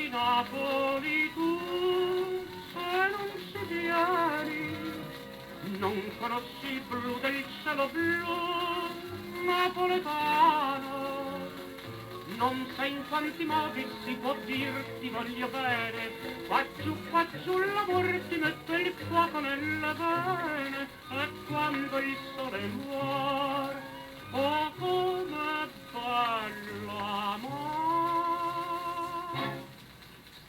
di Napoli tu, se non ci vieni, non conosci il blu del cielo blu napoletano, non sai in quanti modi si può dirti voglio bene, qua giù l'amore ti mette il fuoco nelle vene, e quando il sole muore, oh come bello amore.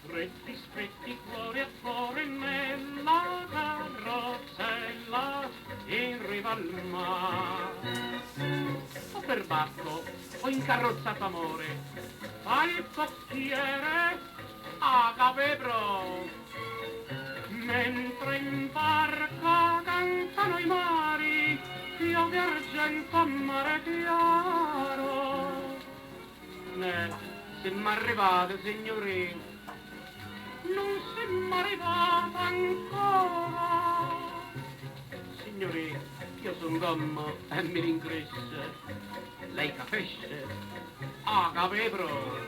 Stretti, stretti, cuore a cuore nella carrozzella in riva al mare. O per bacco, ho incarrozzato amore, al cocchiere a Capebro, mentre in barca cantano i mari, piove argento a mare chiaro. Se m'arrivate, signori, non si m'arrivata ancora. Signori, io son gommo e mi rincresce, lei capisce? Ah, Capebro!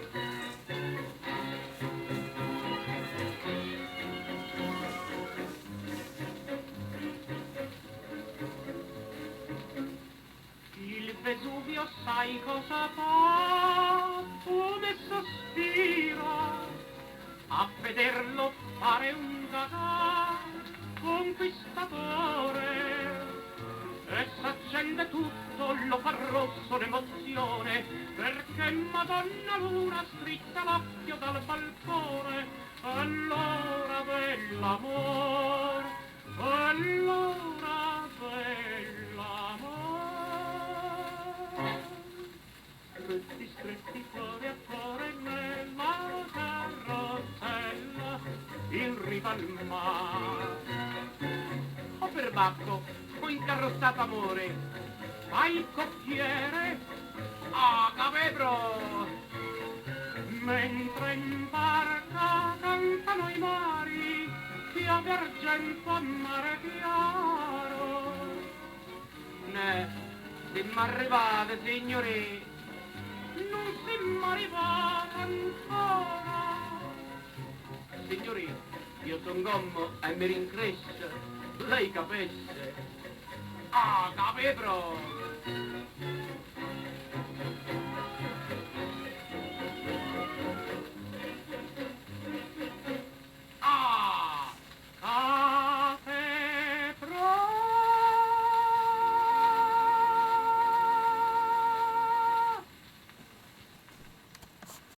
Il Vesuvio sai cosa fa? Come sospira a vederlo fare un gagà conquistatore, e s'accende tutto, lo fa rosso l'emozione, perché Madonna Luna strizza l'occhio dal balcone. Allora bell'amor, allora bell'amor. Stretti, stretti, cuore a cuore nella carrozzella in riva al mare. O per bacco, ho incarrozzato amore, ma il cocchiere a Capebro, mentre in barca cantano i mari, piove argento a mare chiaro. Se m'arrivate, signori, non si m'arrivata ancora. Signori, io son gommo e mi rincresce, lei capisce? Ah, Capebro!